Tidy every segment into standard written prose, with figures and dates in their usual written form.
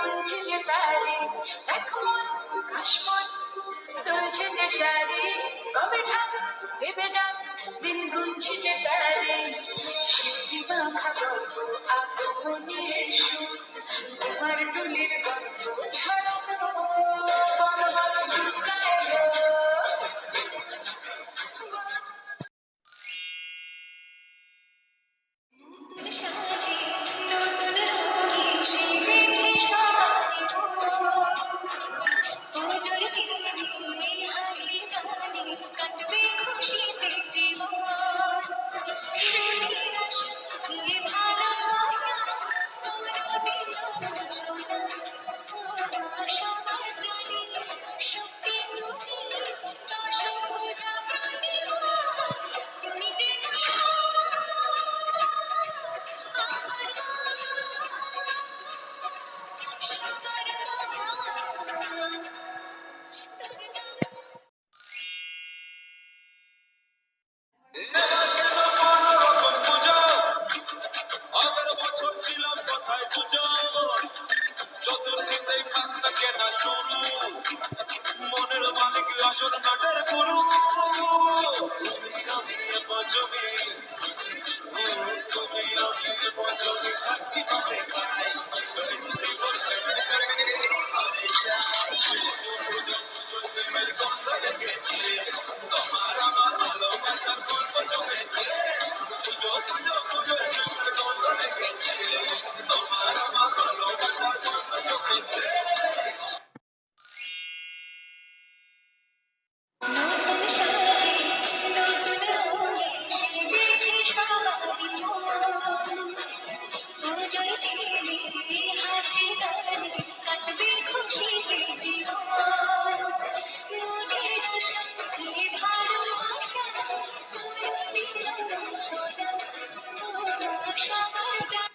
গুনছে যে তারে, দেখো কাশমন তুলছে যে শাড়ি, কবে ঢাক দেবে না দিন গুনছে যে তারে। স্মৃতি মাখা গল্প আগমনের সুর, তোমার তুলির গল্প ছড়ানো, বল বল দুর্গা এলো। সাজে নতুন রঙে সেজেছে সবাই পুজোর দিনে হাসি গানে কাটবে খুশিতে জীবন। সুখের আশা দিয়ে ভালোবাসা কোনোদিন বুঝো না, তোমার সবার প্রাণী শক্তি তুমি, দশভুজা প্রতিমা তুমি যে চতুর্থীতেই পাক না কেনা শুরু, মনের মালিক আসল নাটের গুরু। তুমি আমি পঞ্চমী, তুমি আমি পঞ্চমী থাকছি পাশে পাই 24/7 প্রেমের গন্ধ লেগেছে, তোমার আমার ভালোবাসার গল্প জমেছে। পুজো পুজো পুজো প্রেমের গন্ধ লেগেছে, তোমার আমার ভালোবাসার গল্প জমেছে। নতুন সাজে নতুন রঙে সেজেছে সবাই পুজোর দিনে হাসি গানে কাটবে খুশিতে জীবন। মনের আশা দিয়ে ভালোবাসা কোনোদিন বুঝো না, তোমার সবার প্রাণ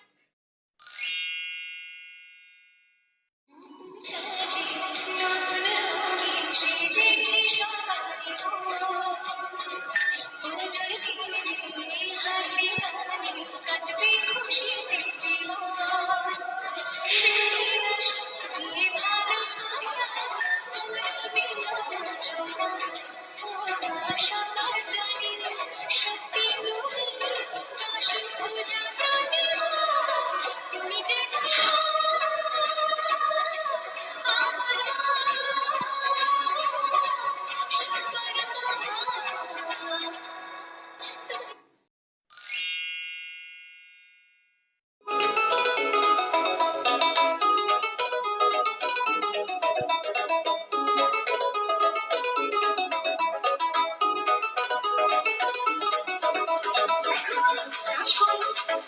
সাজে নতুন রঙে সেজেছে সবাই পুজোর দিনে হাসি গানে কাটবে খুশিতে জীবন। সুখের আশা দিয়ে ভালোবাসা কোনোদিন বুঝো না, তোমার সবার প্রাণী শক্তি তুমি, দশভুজা প্রতিমা তুমি যে আমার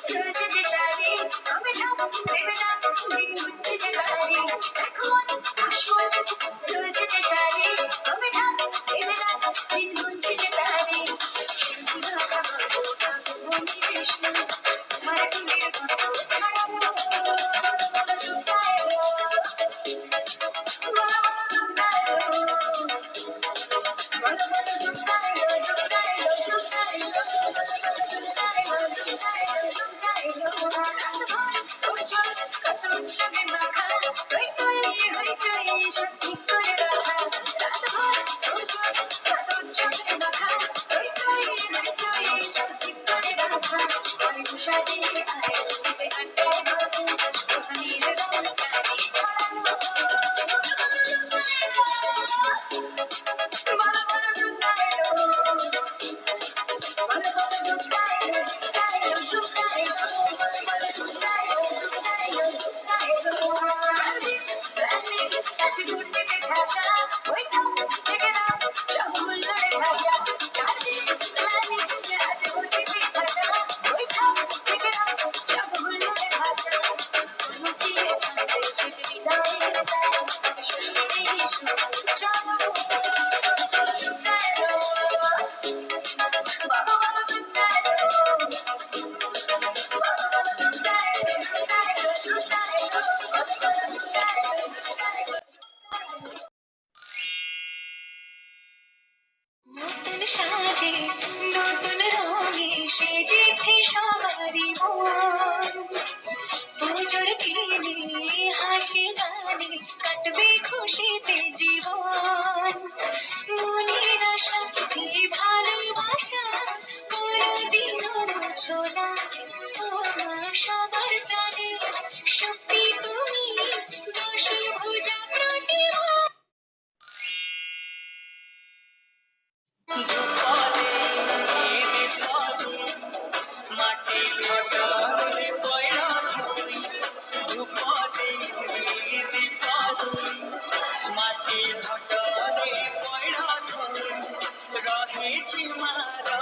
তুলছে যে শাড়ি, কবে ঢাক দেবে না দিন গুনছে যে তারে। এখন কাশমন তুলছে যে শাড়ি, কবে ঢাক দেবে না দিন গুনছে যে তারে। স্মৃতি মাখা গল্প আগমনের সুর, তোমার তুলির গল্প ছড়ানো, দুর্গা এলো, বলো বলো দুর্গা এলো, বলো বলো দুর্গা এলো, দুর্গা এলো, দুর্গা এলো, দুর্গা এলো, দুর্গা এলো, দুর্গা এলো। উজ্জ্বল কত উৎসবে মাখা, ওই তৈরি হইচই এসব ঠিক করে রাখা। রাতভর উজ্জ্বল কত উৎসবে মাখা, ওই তৈরি হইচই এসব ঠিক করে রাখা। আমি সাজে আয় দিতে আড্ডে বাবু, ওখানের রঙ গানে ছড়ানো, বলো বলো দুর্গা এলো, বলো বলো দুর্গা এলো, দুর্গা এলো, দুর্গা এলো, বলো বলো দুর্গা এলো, দুর্গা এলো, দুর্গা এলো। প্রাণে কাছে ঘুরতে ভাষা, ওই ঠাক থেকে না সব ভুলল রে ভাষা। কাছে প্রাণে কাছে ঘুরতে ভাষা, ওই ঠাক থেকে না সব ভুলল রে ভাষা। মুচিয়ে ছন্দে ছেড়ে বিদায়ের গান, ষষ্ঠীতে এসো চলো, দুর্গা এলো, বাবা বাবা দুর্গা এলো, বাবা বাবা দুর্গা এলো, দুর্গা এলো, দুর্গা এলো, বাবা বাবা দুর্গা এলো, দুর্গা এলো। নতুন সাজে নতুন রঙে সেজেছে সবারই মন পুজোর দিনে হাসি গান গানে কাটবে খুশিতে জীবন মনের আশা এই ভালোবাসা কোনোদিনও মুছো না ও মা সবার প্রাণে শক্তি তুমি দশভুজা প্রতিভা মাটি ঘটরে পয়রা ধুই ধূপদে দীপদুই মাটি ঘটরে পয়রা ধুই রহেছি মার